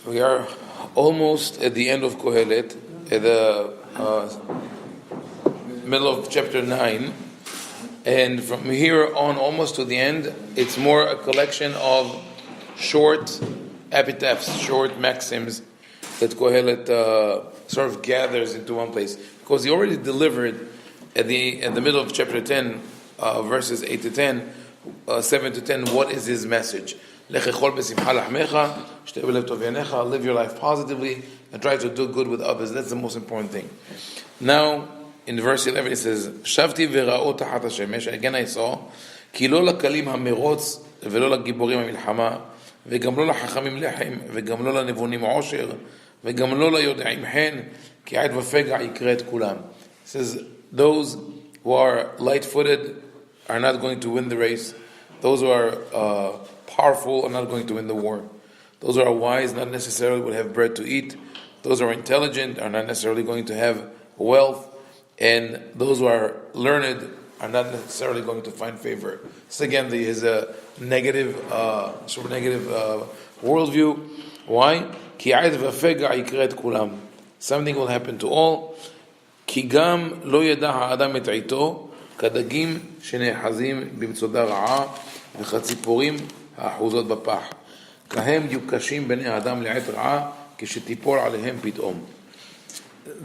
We are almost at the end of Qohelet, at the middle of chapter 9, and from here on almost to the end, it's more a collection of short epitaphs, short maxims that Qohelet sort of gathers into one place. Because he already delivered at the middle of chapter 10, verses 8 to 10, 7 to 10, what is his message? Live your life positively and try to do good with others. That's the most important thing. Now, in verse 11 it says, Shavti v'ra'o tachat hashemesh. Again I saw, כי לא לקלים המרוץ ולא לגיבורים המלחמה וגם לא לחכמים לחם וגם לא לנבונים עושר וגם לא ליודעים חן כי עד ופגע יקרה את כולם. It says, those who are light-footed are not going to win the race. Those who are powerful are not going to win the war. Those who are wise not necessarily will have bread to eat. Those who are intelligent are not necessarily going to have wealth. And those who are learned are not necessarily going to find favor. So again, is a negative, sort of negative worldview. Why? Something will happen to all. כי גם לא ידע האדם את עיתו, כדגים שנאחזים במצודה רעה, וכציפורים האחוזות בפח. כהם יוקשים בני האדם לעת רעה, כשתיפול עליהם פתאום.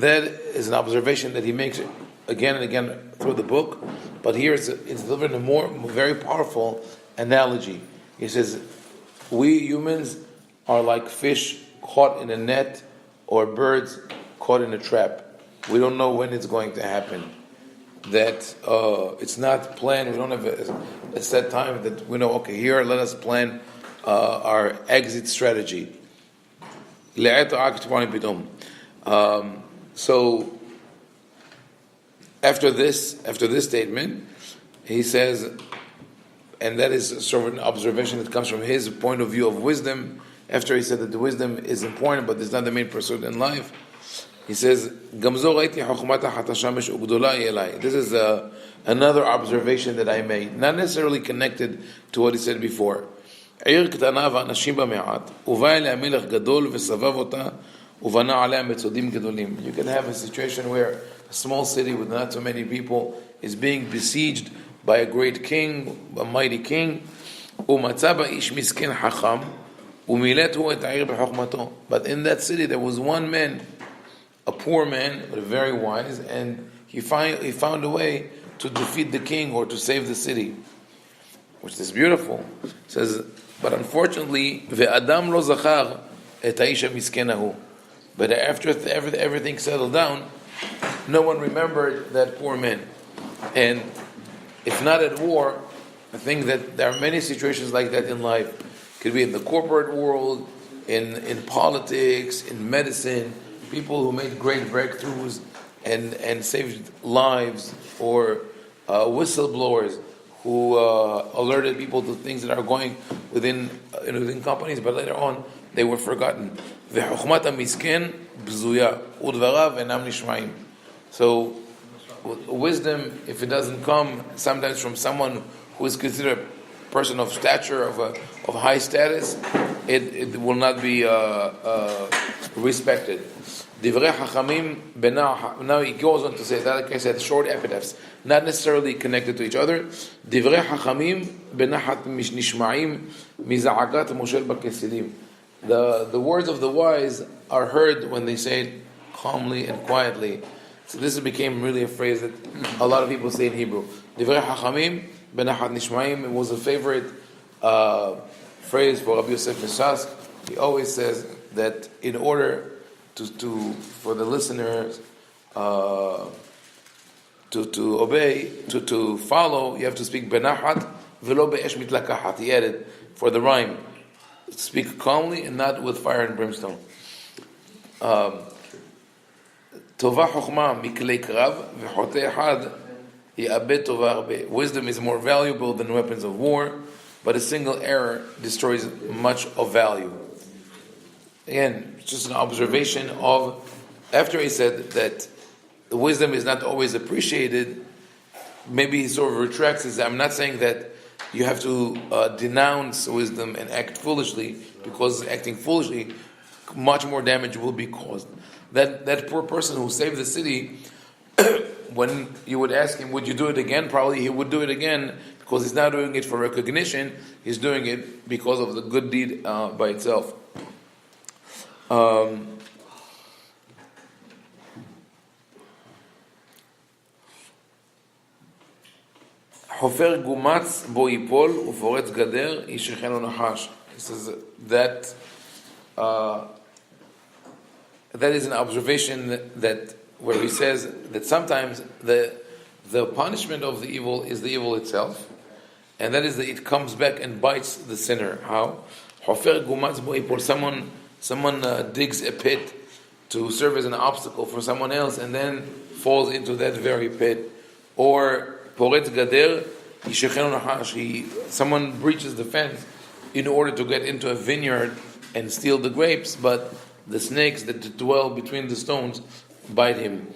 That is an observation that he makes again and again through the book, but here it's delivered in a very powerful analogy. He says, we humans are like fish caught in a net or birds caught in a trap. We don't know when it's going to happen. That it's not planned. We don't have a set time that we know, okay, here let us plan our exit strategy. So after this statement, he says, and that is sort of an observation that comes from his point of view of wisdom. After he said that the wisdom is important, but it's not the main pursuit in life, he says, This is another observation that I made, not necessarily connected to what he said before. You can have a situation where a small city with not so many people is being besieged by a great king, a mighty king. But in that city there was one man, a poor man, but very wise, and he found a way to defeat the king or to save the city, which is beautiful. It says, but unfortunately, ve'adam lo zachar et ha'isha miskenahu. But after everything settled down, no one remembered that poor man. And if not at war, I think that there are many situations like that in life. It could be in the corporate world, in politics, in medicine. People who made great breakthroughs and saved lives, or whistleblowers who alerted people to things that are going within companies, but later on they were forgotten. So wisdom, if it doesn't come sometimes from someone who is considered a person of stature, of high status, it will not be respected. Now he goes on to say that, like I said, short epitaphs, not necessarily connected to each other. The words of the wise are heard when they say it calmly and quietly. So this became really a phrase that a lot of people say in Hebrew. It was a favorite phrase for Rabbi Yosef Mishas. He always says that in order for the listeners to obey, to follow, you have to speak benachat velo be'esh mitlakahat. He added for the rhyme, speak calmly and not with fire and brimstone. Tova chokhmah miklei krav v'chotei echad ya'abed tova harbe. Wisdom is more valuable than weapons of war, but a single error destroys much of value. Again, it's just an observation of, after he said that the wisdom is not always appreciated, maybe he sort of retracts his, I'm not saying that you have to denounce wisdom and act foolishly, because acting foolishly much more damage will be caused. That poor person who saved the city, when you would ask him, would you do it again? Probably he would do it again, because he's not doing it for recognition, he's doing it because of the good deed by itself. חופר גומץ בו ייפול ופורץ גדר ישכנו נחש. He says that that is an observation that where he says that sometimes the punishment of the evil is the evil itself, and that is that it comes back and bites the sinner. How? חופר גומץ בו ייפול. Someone digs a pit to serve as an obstacle for someone else and then falls into that very pit. Or פורץ גדר ישכנו נחש. Someone breaches the fence in order to get into a vineyard and steal the grapes, but the snakes that dwell between the stones bite him.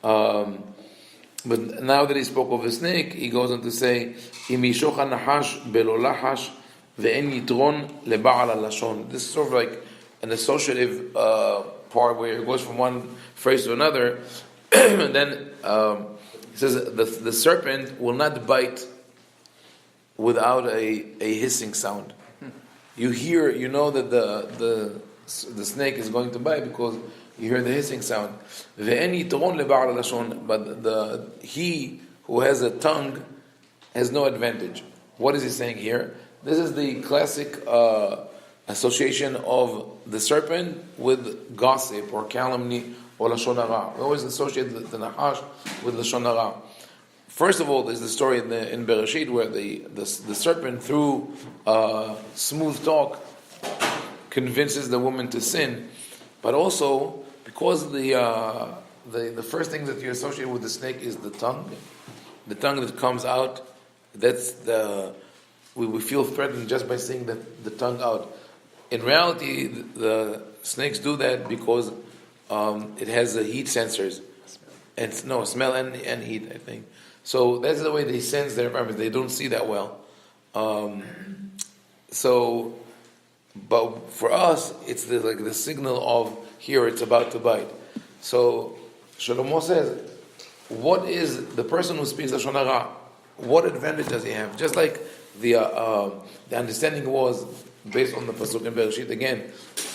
But now that he spoke of a snake, he goes on to say, אם ישוך הנחש בלא לחש ואין יתרון לבעל הלשון. This is sort of like an associative part where it goes from one phrase to another. And then it says the serpent will not bite without a hissing sound. You hear, you know that the snake is going to bite because you hear the hissing sound. But he who has a tongue has no advantage. What is he saying here? This is the classic association of the serpent with gossip or calumny or lashon hara. We always associate the nahash with lashon hara. First of all, there's the story in Bereshit where the serpent, through smooth talk, convinces the woman to sin. But also, because the first thing that you associate with the snake is the tongue that comes out, we feel threatened just by seeing the tongue out. In reality, the snakes do that because it has the heat sensors. Smell and heat, I think. So that's the way they sense their environment. They don't see that well. But for us, it's the signal of here it's about to bite. So Shlomo says, what is the person who speaks Lashon Hara? What advantage does he have? Just like the understanding was based on the pasuk in Bereshit again,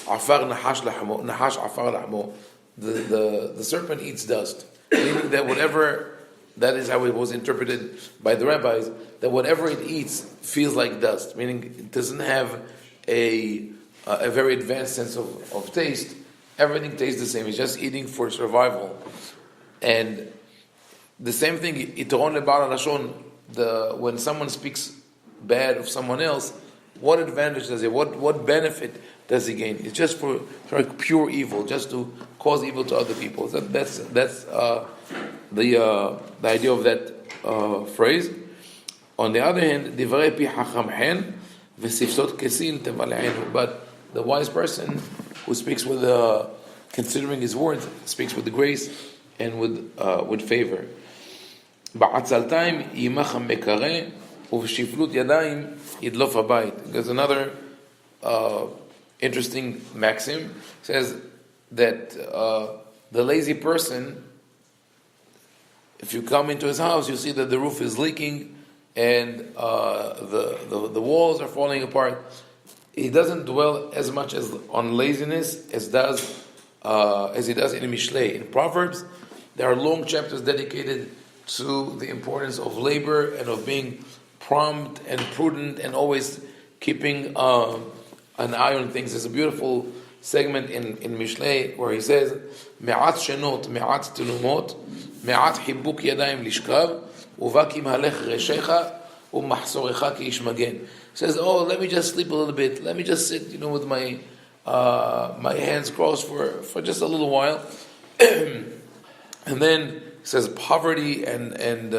Afar nahash lahmo, nahash afar lahmo. The serpent eats dust, meaning that whatever, that is how it was interpreted by the rabbis, that whatever it eats feels like dust, meaning it doesn't have a very advanced sense of taste. Everything tastes the same. It's just eating for survival. And the same thing, Yitron leBa'al HaLashon, when someone speaks bad of someone else, what advantage does he? What benefit does he gain? It's just for like pure evil, just to cause evil to other people. That's the idea of that phrase. On the other hand, divrei pi hacham hen v'sifsot kesin teval'enu. But the wise person who speaks with considering his words speaks with the grace and with favor. Ba'atzaltaim yimacham mekare uv'shiflut yadayim yidlof habayit. There's another interesting maxim. It says that the lazy person, if you come into his house, you see that the roof is leaking and the walls are falling apart. He doesn't dwell as much as on laziness as he does in Mishlei. In Proverbs, there are long chapters dedicated to the importance of labor and of being prompt and prudent and always keeping an eye on things. There's a beautiful segment in Mishlei where he says, "Me'at shenot, me'at tilumot, me'at hibuk yadayim lishkav, uvakim halech reshecha, umahsorecha ki ish magen." Says, let me just sleep a little bit. Let me just sit, with my hands crossed for just a little while. And then he says, poverty and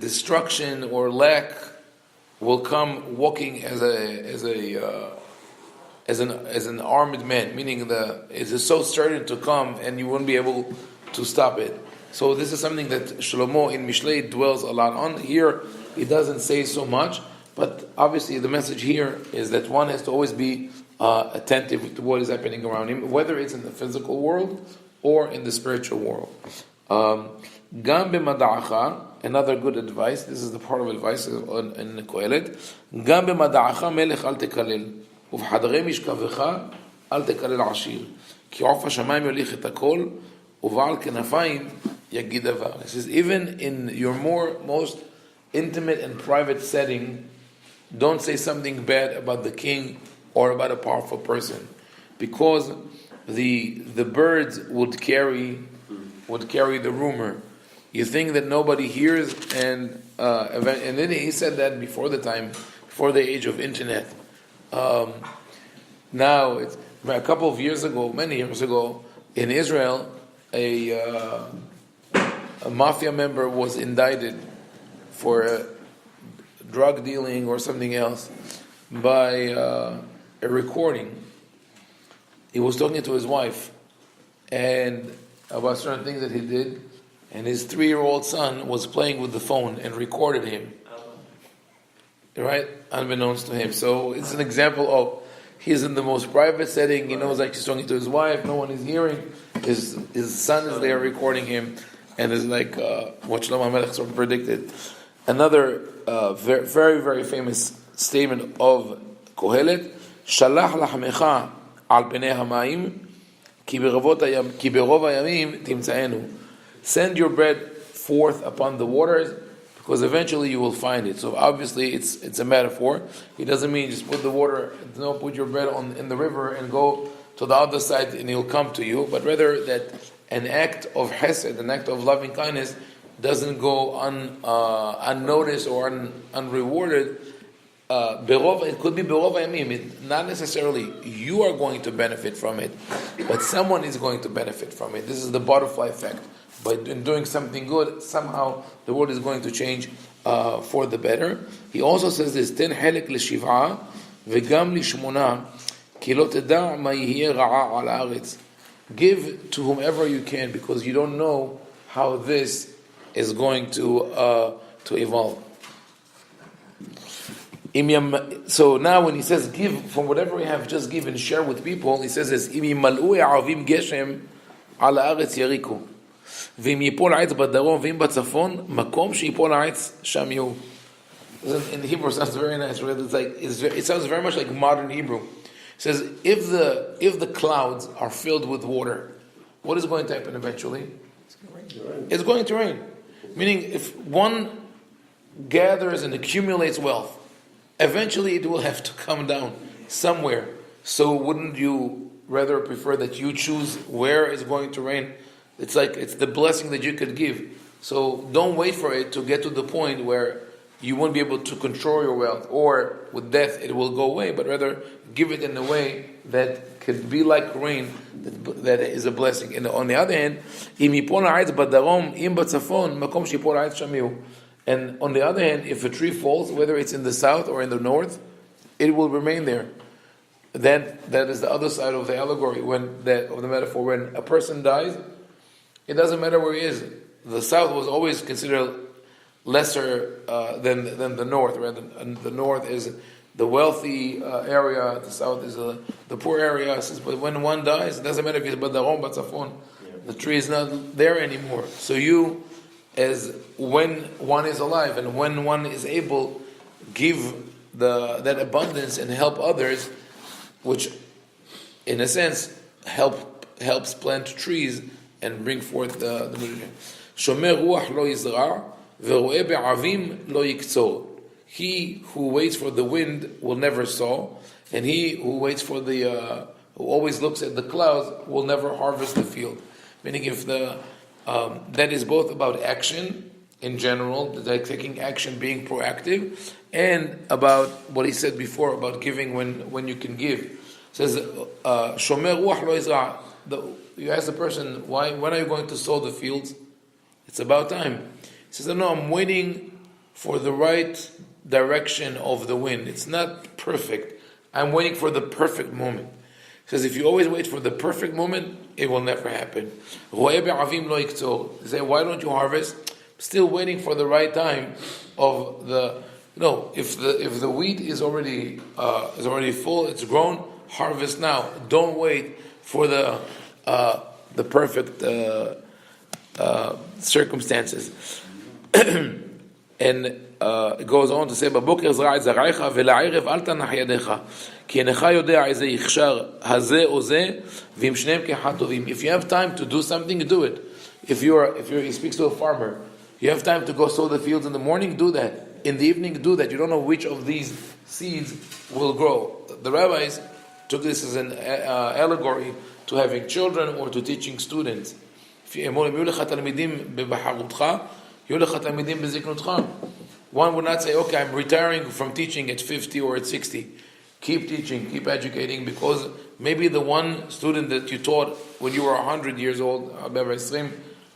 destruction or lack will come walking as an armed man, meaning it is so certain to come and you won't be able to stop it. So this is something that Shlomo in Mishlei dwells a lot on. Here he doesn't say so much, But obviously the message here is that one has to always be attentive to what is happening around him, whether it's in the physical world or in the spiritual world. Gam b'mada'acha, another good advice, this is the part of advice in Qohelet, Gam b'mada'acha melech al tekalel, uv'hadrei mishkavecha al tekalel ashir, ki ofa shamayim yolich et hakol, uv'al kenafayim yagid avar. It says, even in your most intimate and private setting, don't say something bad about the king or about a powerful person, because the birds would carry the rumor. You think that nobody hears, and then he said that before the age of internet. Now, a couple of years ago, many years ago, in Israel, a mafia member was indicted for drug dealing or something else by a recording. He was talking to his wife and about certain things that he did, and his 3-year-old son was playing with the phone and recorded him, right, unbeknownst to him. So it's an example of he's in the most private setting. He knows like he's talking to his wife, no one is hearing. His son is there recording him, and it's like what Shlomo HaMelech sort of predicted. Another very, very, very famous statement of Qohelet: Shalach lachmecha al penei hamayim, ki berov hayamim timtzaenu. Send your bread forth upon the waters, because eventually you will find it. So obviously it's a metaphor. He doesn't mean just put your bread in the river and go to the other side and he'll come to you, but rather that an act of hesed, an act of loving kindness, doesn't go unnoticed or unrewarded. It could be berov hayamim. Not necessarily you are going to benefit from it, but someone is going to benefit from it. This is the butterfly effect. By doing something good, somehow the world is going to change for the better. He also says this: Ten helek l'shiv'a v'gam lishmona ki lo teda ma yihye ra'a al haaretz. Give to whomever you can, because you don't know how this is going to evolve. So now when he says give from whatever we have, just give and share with people, he says this: Im yimal'u ha'avim geshem al haaretz yariku. ואם ייפול העץ בדרום ואם בצפון, מקום שיפול העץ שם יהיו. In Hebrew it sounds very nice. It sounds very much like modern Hebrew. It says, if the clouds are filled with water, what is going to happen eventually? It's going to rain. Meaning, if one gathers and accumulates wealth, eventually it will have to come down somewhere. So wouldn't you rather prefer that you choose where it's going to rain? It's the blessing that you could give. So don't wait for it to get to the point where you won't be able to control your wealth, or with death it will go away, but rather give it in a way that could be like rain, that is a blessing. And on the other hand, and on the other hand, if a tree falls, whether it's in the south or in the north, it will remain there. That is the other side of the allegory, of the metaphor. When a person dies, it doesn't matter where he is. The south was always considered lesser than the north. Right? The north is the wealthy area. The south is the poor area. But when one dies, it doesn't matter if it's badarom, batzafon. The tree is not there anymore. So you, as when one is alive and when one is able, give that abundance and help others, which, in a sense, helps plant trees and bring forth the nutrition. Shomer ruach lo yizra, veroe be'avim lo yiktzor. He who waits for the wind will never sow, and he who waits for who always looks at the clouds will never harvest the field. Meaning, if that is both about action in general, like taking action, being proactive, and about what he said before about giving when you can give. It says, Shomer ruach lo yizra. You ask the person, when are you going to sow the fields? It's about time. He says, no, I'm waiting for the right direction of the wind. It's not perfect. I'm waiting for the perfect moment. He says, if you always wait for the perfect moment, it will never happen. He say, why don't you harvest? Still waiting for the right time of the No, if the wheat is already full, it's grown, harvest now. Don't wait for the perfect circumstances. And it goes on to say, "B'boker zra et zaraicha ve'la'erev al tanach yadecha, ki enecha yodea ize yichshar hazeh o zeh v'im shneim ke'echad tovim." If you have time to do something, do it. If he speaks to a farmer, you have time to go sow the fields in the morning, do that. In the evening, do that. You don't know which of these seeds will grow. The rabbis took this as an allegory to having children or to teaching students. One would not say, okay, I'm retiring from teaching at 50 or at 60. Keep teaching, keep educating, because maybe the one student that you taught when you were 100 years old,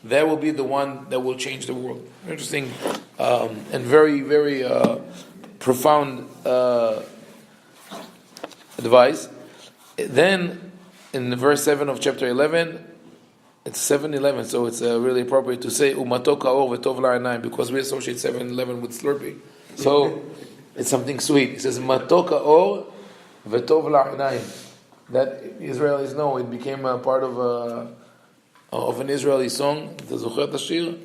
that will be the one that will change the world. Interesting and very, very profound advice. Then, in verse 7 of chapter 11, it's 7:11, so it's really appropriate to say Umato ka'or v'tov la'inayim, because we associate 7:11 with Slurpee. So it's something sweet. It says Mato ka'or v'tov la'inayim. That Israelis know. It became a part of an Israeli song. אתה זוכר את השיר?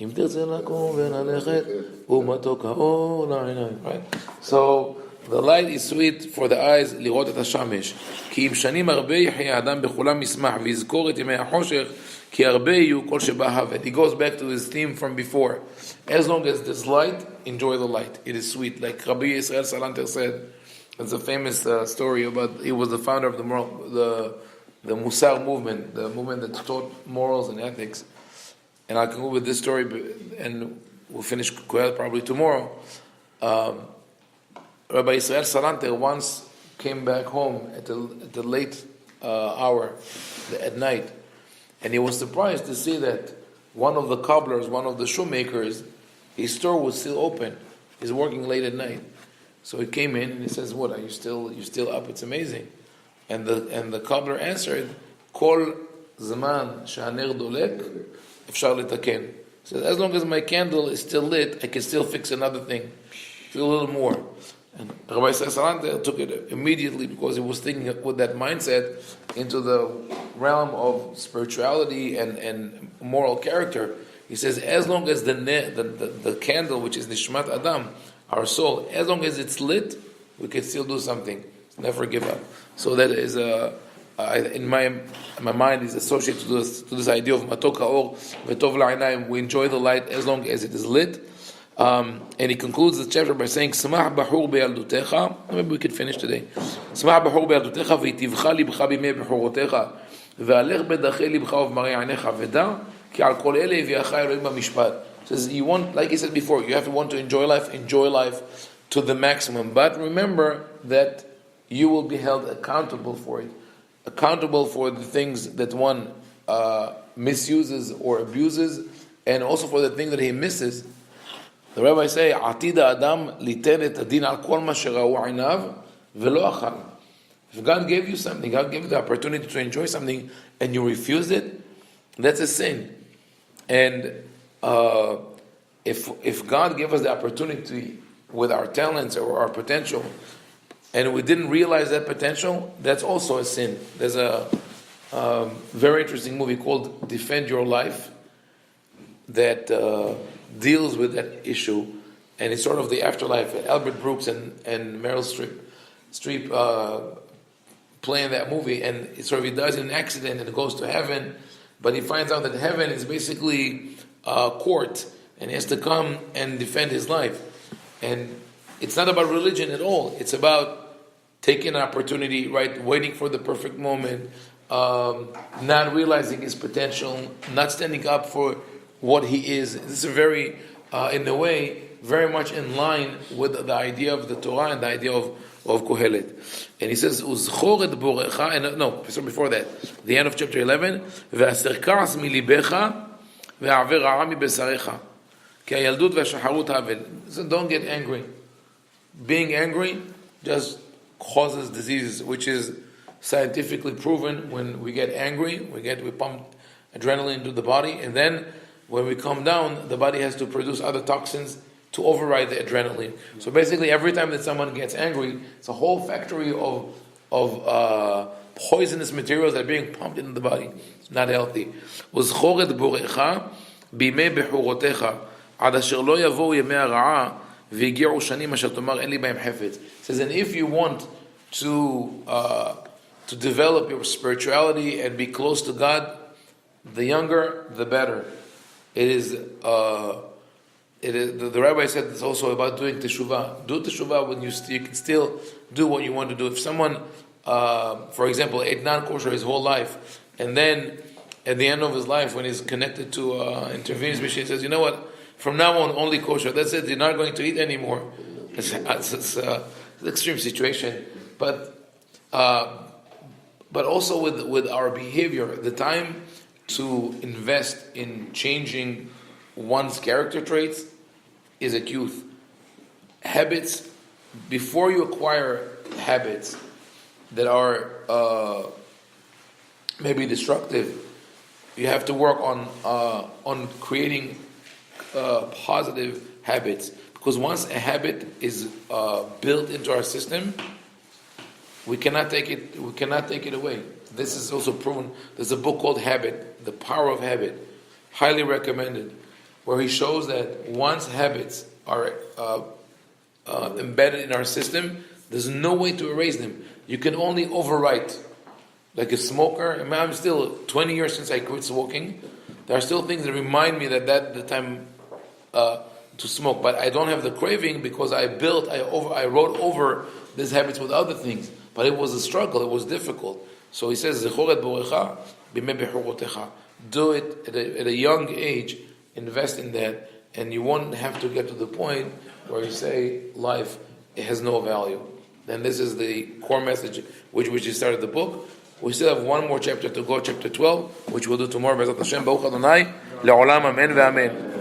אם תרצה לקום וללכת ומתוק האור לעיניים. Right? So the light is sweet for the eyes לראות את השמש. כי אם שנים הרבה יחיה האדם בכולם ישמח ויזכור את ימי החושך כי הרבה יהיו כל שבא הוות. He goes back to his theme from before. As long as there's light, enjoy the light. It is sweet. Like Rabbi Yisrael Salanter said, it's a famous story about, he was the founder of the Musar movement, the movement that taught morals and ethics. And I'll conclude with this story, and we'll finish Qohelet probably tomorrow. Rabbi Yisrael Salanter once came back home at the late hour at night, and he was surprised to see that one of the cobblers, one of the shoemakers, his store was still open. He's working late at night. So he came in and he says, "What, are you still up? It's amazing." And the cobbler answered, "Kol zaman she'haner dolek, efshar letaken." He said, as long as my candle is still lit, I can still fix another thing, do a little more. And Rabbi Salanter took it immediately, because he was thinking with that mindset into the realm of spirituality and moral character. He says, as long as the candle, which is Nishmat Adam, our soul, as long as it's lit, we can still do something. Never give up. So that is in my mind is associated to this idea of Matok Ha'or V'tov La'inayim. We enjoy the light as long as it is lit. And he concludes the chapter by saying, "Smach b'chur be'yaldutecha." Maybe we could finish today. "Smach b'chur be'yaldutecha v'yitivcha libcha b'mei b'churotecha v'alech b'dachei libcha v'marei einecha v'da ki al kol ele yviacha Elohim b'mishpat." Says you want, like he said before, you have to want to enjoy life to the maximum. But remember that you will be held accountable for it, accountable for the things that one misuses or abuses, and also for the things that he misses. The rabbis say, "Atida Adam liten et adin al kol ma shera'u einav velo achal." If God gave you something, God gave you the opportunity to enjoy something, and you refuse it, that's a sin. And if God gave us the opportunity with our talents or our potential, and we didn't realize that potential, that's also a sin. There's a very interesting movie called Defend Your Life that deals with that issue, and it's sort of the afterlife. Albert Brooks and Meryl Streep play in that movie, and he dies in an accident and goes to heaven, but he finds out that heaven is basically a court, and he has to come and defend his life. And it's not about religion at all. It's about taking an opportunity, right? Waiting for the perfect moment, not realizing his potential, not standing up for what he is. This is very, in a way, very much in line with the idea of the Torah and the idea of Qohelet. And he says, "Uzchor et borecha," and so before that, the end of chapter 11, "Ve'aser ka'as milibecha ve'aver ra'a mibesarecha ki hayaldut ve'shaharut havel." So don't get angry. Being angry just causes diseases, which is scientifically proven. When we get angry, we pump adrenaline into the body, and then when we calm down, the body has to produce other toxins to override the adrenaline. So basically, every time that someone gets angry, it's a whole factory of poisonous materials that are being pumped into the body. It's not healthy. וזכור את בוראך בימי בחורותיך עד אשר לא יבואו ימי הרעה והגיעו שנים אשר תאמר אין לי בהם חפץ. It says, and if you want to develop your spirituality and be close to God, the younger, the better. It is the rabbi said it's also about doing teshuvah. Do teshuvah when you can still do what you want to do. If someone, for example, ate non-kosher his whole life, and then at the end of his life, when he's connected to intervenes machine, he says, you know what, from now on only kosher. That's it. You're not going to eat anymore. It's an extreme situation, but also with our behavior, the time to invest in changing one's character traits is at youth. Habits, before you acquire habits that are maybe destructive, you have to work on creating positive habits. Because once a habit is built into our system, we cannot take it away. This is also proven. There's a book called Habit, The Power of Habit, highly recommended, where he shows that once habits are embedded in our system, there's no way to erase them. You can only overwrite. Like a smoker, I'm still 20 years since I quit smoking. There are still things that remind me that the time to smoke, but I don't have the craving because I wrote over these habits with other things. But it was a struggle, it was difficult. So he says, "Zechor et borecha b'mei bechurotecha." Do it at a young age, invest in that, and you won't have to get to the point where you say life has no value. Then this is the core message which he started the book. We still have one more chapter to go, chapter 12, which we'll do tomorrow. Be'ezrat Hashem, Baruch Adonai, le'olam, amen ve'amen.